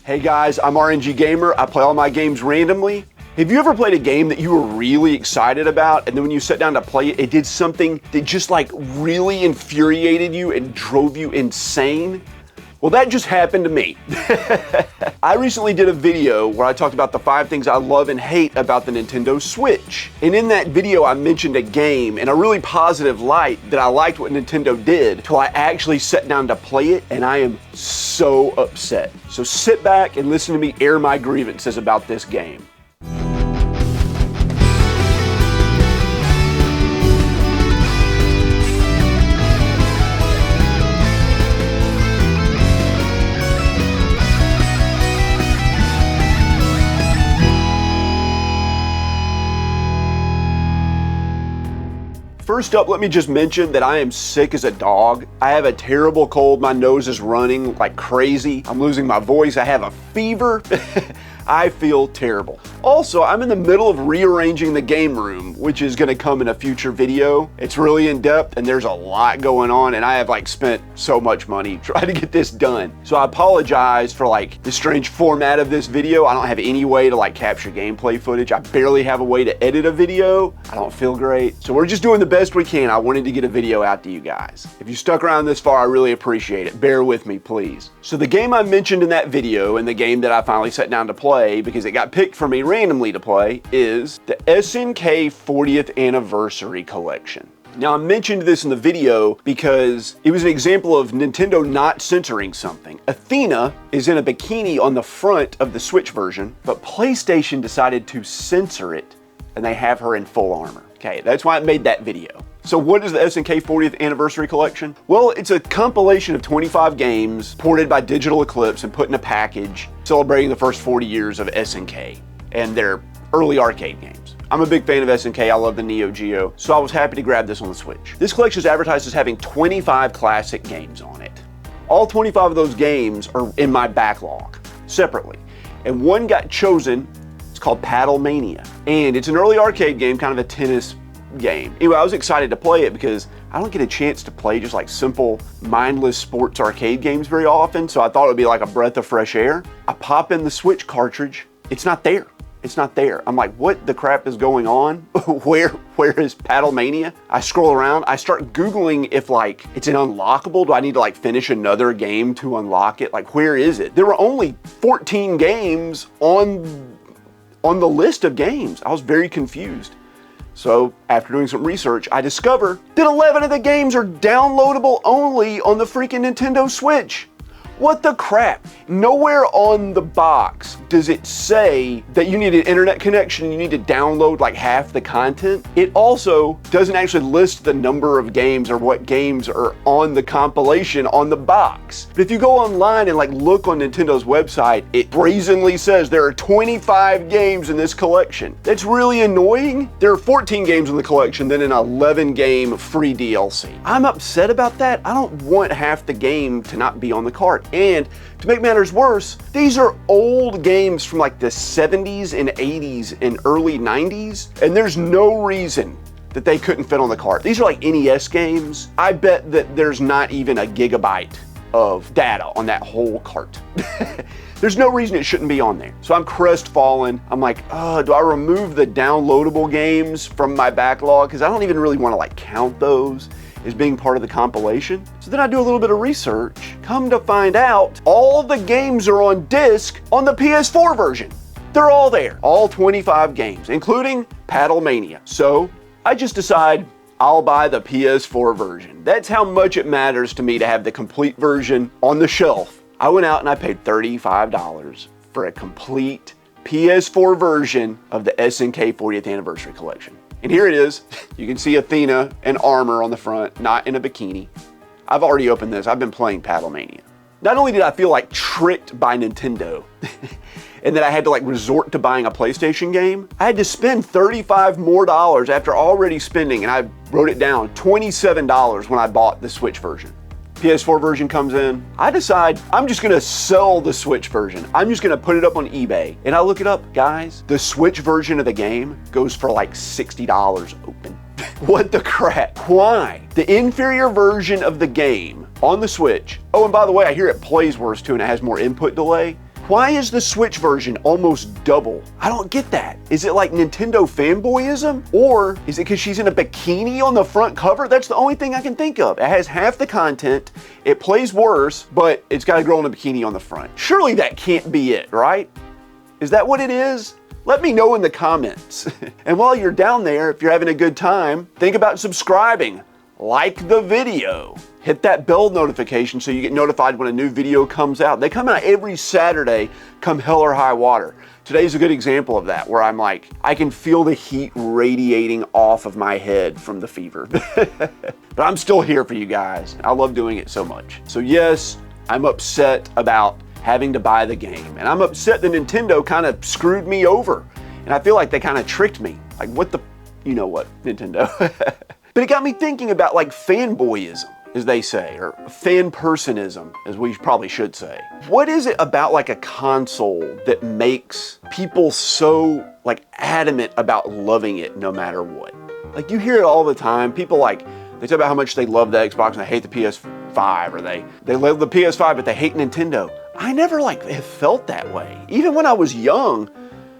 Hey guys, I'm RNG Gamer. I play all my games randomly. Have you ever played a game that you were really excited about, and then when you sat down to play it, it did something that just like really infuriated you and drove you insane? Well, that just happened to me. I recently did a video where I talked about the 5 things I love and hate about the Nintendo Switch. And in that video, I mentioned a game in a really positive light that I liked what Nintendo did till I actually sat down to play it, and I am so upset. So sit back and listen to me air my grievances about this game. First up, let me just mention that I am sick as a dog. I have a terrible cold. My nose is running like crazy. I'm losing my voice. I have a fever. I feel terrible. Also, I'm in the middle of rearranging the game room, which is gonna come in a future video. It's really in depth and there's a lot going on, and I have like spent so much money trying to get this done. So I apologize for like the strange format of this video. I don't have any way to like capture gameplay footage. I barely have a way to edit a video. I don't feel great. So we're just doing the best we can. I wanted to get a video out to you guys. If you stuck around this far, I really appreciate it. Bear with me, please. So the game I mentioned in that video, and the game that I finally sat down to play because it got picked for me randomly to play, is the SNK 40th Anniversary Collection. Now, I mentioned this in the video because it was an example of Nintendo not censoring something. Athena is in a bikini on the front of the Switch version, but PlayStation decided to censor it, and they have her in full armor. Okay, that's why I made that video. So what is the SNK 40th Anniversary Collection? Well, it's a compilation of 25 games ported by Digital Eclipse and put in a package celebrating the first 40 years of SNK and their early arcade games. I'm a big fan of SNK. I love the Neo Geo, so I was happy to grab this on the Switch. This collection is advertised as having 25 classic games on it. All 25 of those games are in my backlog separately, and one got chosen. It's called Paddle Mania, and it's an early arcade game, kind of a tennis game. Anyway, I was excited to play it because I don't get a chance to play just like simple, mindless sports arcade games very often, so I thought it would be like a breath of fresh air. I pop in the Switch cartridge. It's not there. It's not there. I'm like, what the crap is going on? Where is Paddle Mania? I scroll around. I start Googling if like it's an unlockable. Do I need to like finish another game to unlock it? Like, where is it? There were only 14 games on the list of games. I was very confused. So after doing some research, I discover that 11 of the games are downloadable only on the freaking Nintendo Switch. What the crap? Nowhere on the box does it say that you need an internet connection, you need to download like half the content. It also doesn't actually list the number of games or what games are on the compilation on the box. But if you go online and like look on Nintendo's website, it brazenly says there are 25 games in this collection. That's really annoying. There are 14 games in the collection, then an 11 game free DLC. I'm upset about that. I don't want half the game to not be on the cart. And to make matters worse, these are old games from like the 70s and 80s and early 90s, and there's no reason that they couldn't fit on the cart. These are like NES games. I bet that there's not even a gigabyte of data on that whole cart. There's no reason it shouldn't be on there. So I'm crestfallen. I'm like, do I remove the downloadable games from my backlog? Because I don't even really want to like count those as being part of the compilation. So then I do a little bit of research. Come to find out, all the games are on disc on the PS4 version. They're all there, all 25 games, including Paddle Mania. So I just decide I'll buy the PS4 version. That's how much it matters to me to have the complete version on the shelf. I went out and I paid $35 for a complete PS4 version of the SNK 40th Anniversary Collection. And here it is. You can see Athena in armor on the front, not in a bikini. I've already opened this. I've been playing Paddle Mania. Not only did I feel like tricked by Nintendo and that I had to like resort to buying a PlayStation game, I had to spend $35 more after already spending, and I wrote it down, $27 when I bought the Switch version. PS4 version comes in. I decide I'm just gonna sell the Switch version. I'm just gonna put it up on eBay. And I look it up, guys. The Switch version of the game goes for like $60 open. What the crap? Why? The inferior version of the game on the Switch. Oh, and by the way, I hear it plays worse too, and it has more input delay. Why is the Switch version almost double? I don't get that. Is it like Nintendo fanboyism? Or is it because she's in a bikini on the front cover? That's the only thing I can think of. It has half the content, it plays worse, but it's got a girl in a bikini on the front. Surely that can't be it, right? Is that what it is? Let me know in the comments. And while you're down there, if you're having a good time, think about subscribing, like the video, hit that bell notification so you get notified when a new video comes out. They come out every Saturday, come hell or high water. Today's a good example of that, where I'm like, I can feel the heat radiating off of my head from the fever. But I'm still here for you guys. I love doing it so much. So yes, I'm upset about having to buy the game. And I'm upset that Nintendo kind of screwed me over. And I feel like they kind of tricked me. Like, what the, you know what, Nintendo. But it got me thinking about like fanboyism, as they say, or fan-personism, as we probably should say. What is it about like a console that makes people so like adamant about loving it no matter what? Like, you hear it all the time. People like, they talk about how much they love the Xbox and they hate the PS5, or they love the PS5 but they hate Nintendo. I never like have felt that way. Even when I was young,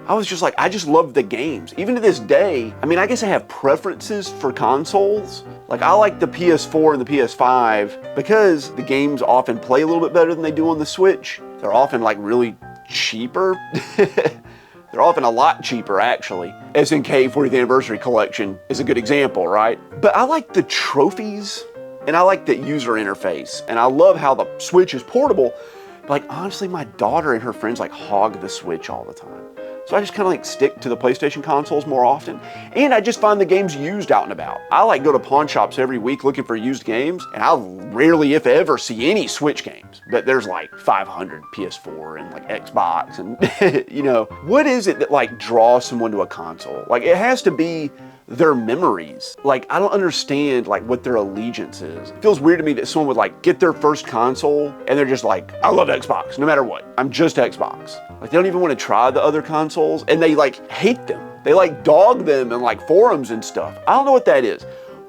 I was just like, I just love the games. Even to this day, I mean, I guess I have preferences for consoles. Like, I like the PS4 and the PS5 because the games often play a little bit better than they do on the Switch. They're often like really cheaper. They're often a lot cheaper, actually. SNK 40th Anniversary Collection is a good example, right? But I like the trophies and I like the user interface. And I love how the Switch is portable. But like, honestly, my daughter and her friends like hog the Switch all the time. So I just kind of like stick to the PlayStation consoles more often. And I just find the games used out and about. I like go to pawn shops every week looking for used games, and I'll rarely, if ever, see any Switch games. But there's like 500 PS4 and like Xbox and, you know, what is it that like draws someone to a console? Like, it has to be their memories. Like, I don't understand like what their allegiance is. It feels weird to me that someone would like get their first console and they're just like, I love Xbox no matter what. I'm just Xbox. Like, they don't even want to try the other consoles and they like hate them. They like dog them in like forums and stuff. I don't know what that is.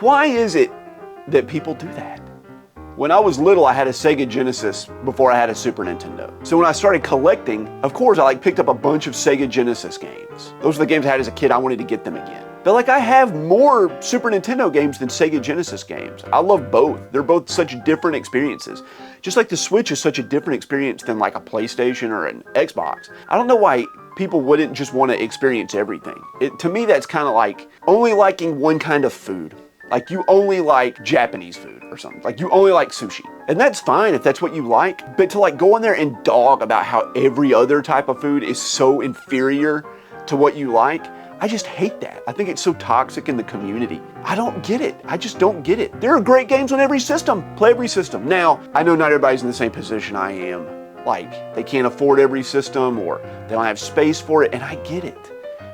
Why is it that people do that? When I was little, I had a Sega Genesis before I had a Super Nintendo. So when I started collecting, of course, I like picked up a bunch of Sega Genesis games. Those are the games I had as a kid. I wanted to get them again. But like, I have more Super Nintendo games than Sega Genesis games. I love both. They're both such different experiences. Just like the Switch is such a different experience than like a PlayStation or an Xbox. I don't know why people wouldn't just want to experience everything. To me, that's kind of like only liking one kind of food. Like, you only like Japanese food or something. Like, you only like sushi. And that's fine if that's what you like. But to like go in there and dog about how every other type of food is so inferior to what you like, I just hate that. I think it's so toxic in the community. I don't get it. I just don't get it. There are great games on every system. Play every system. Now, I know not everybody's in the same position I am. Like, they can't afford every system or they don't have space for it, and I get it.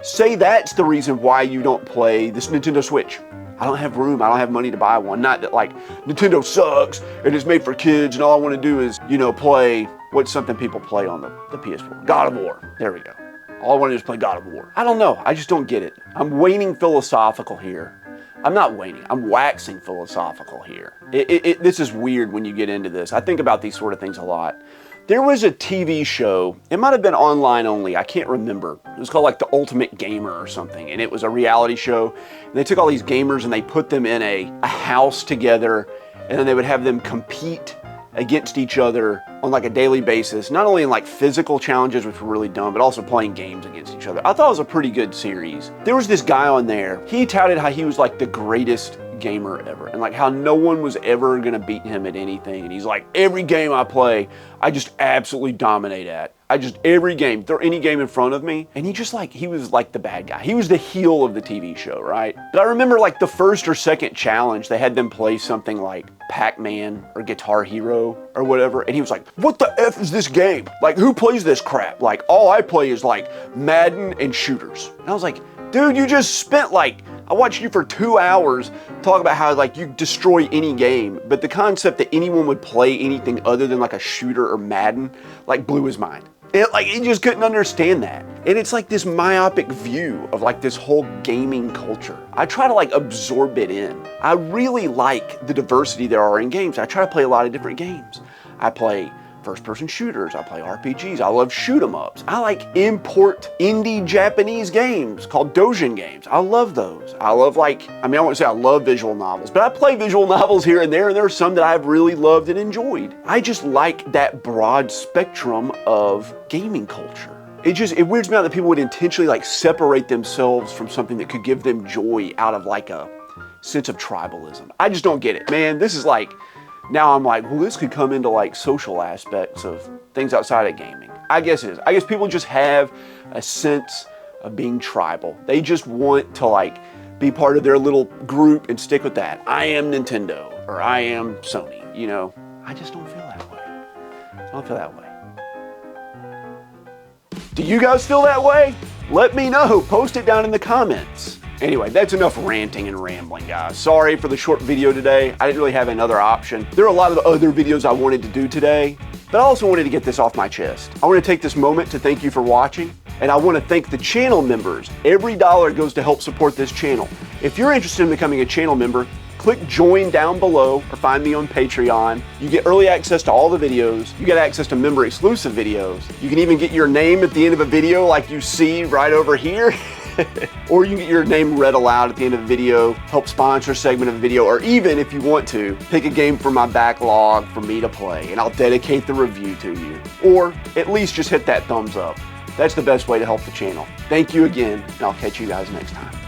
Say that's the reason why you don't play this Nintendo Switch. I don't have room. I don't have money to buy one. Not that like Nintendo sucks and it's made for kids and all I want to do is, you know, play what's something people play on the PS4. God of War. There we go. All I want to do is play God of War. I don't know. I just don't get it. I'm waning philosophical here. I'm not waning. I'm waxing philosophical here. This is weird when you get into this. I think about these sort of things a lot. There was a TV show. It might have been online only. I can't remember. It was called like The Ultimate Gamer or something. And it was a reality show. And they took all these gamers and they put them in a house together. And then they would have them compete against each other on like a daily basis, not only in like physical challenges, which were really dumb, but also playing games against each other. I thought it was a pretty good series. There was this guy on there. He touted how he was like the greatest gamer ever and like how no one was ever gonna beat him at anything. And he's like, every game I play, I just absolutely dominate at. Every game, throw any game in front of me. And he was like the bad guy. He was the heel of the TV show, right? But I remember like the first or second challenge, they had them play something like Pac-Man or Guitar Hero or whatever. And he was like, what the F is this game? Like, who plays this crap? Like, all I play is like Madden and shooters. And I was like, dude, you just spent like, I watched you for 2 hours talk about how like you destroy any game, but the concept that anyone would play anything other than like a shooter or Madden like blew his mind. He just couldn't understand that. And it's like this myopic view of like this whole gaming culture. I try to like absorb it in. I really like the diversity there are in games. I try to play a lot of different games. I play first-person shooters. I play RPGs. I love shoot-em-ups. I like import indie Japanese games called doujin games. I love those. I love I wouldn't say I love visual novels, but I play visual novels here and there are some that I've really loved and enjoyed. I just like that broad spectrum of gaming culture. It weirds me out that people would intentionally separate themselves from something that could give them joy out of a sense of tribalism. I just don't get it, man. This is now I'm well, this could come into social aspects of things outside of gaming. I guess it is. I guess people just have a sense of being tribal. They just want to be part of their little group and stick with that. I am Nintendo or I am Sony, you know. I just don't feel that way. I don't feel that way. Do you guys feel that way? Let me know. Post it down in the comments. Anyway, that's enough ranting and rambling, guys. Sorry for the short video today. I didn't really have another option. There are a lot of other videos I wanted to do today, but I also wanted to get this off my chest. I want to take this moment to thank you for watching, and I want to thank the channel members. Every dollar goes to help support this channel. If you're interested in becoming a channel member, click join down below or find me on Patreon. You get early access to all the videos. You get access to member exclusive videos. You can even get your name at the end of a video like you see right over here. Or you can get your name read aloud at the end of the video, help sponsor a segment of a video, or even if you want to, pick a game from my backlog for me to play and I'll dedicate the review to you. Or at least just hit that thumbs up. That's the best way to help the channel. Thank you again, and I'll catch you guys next time.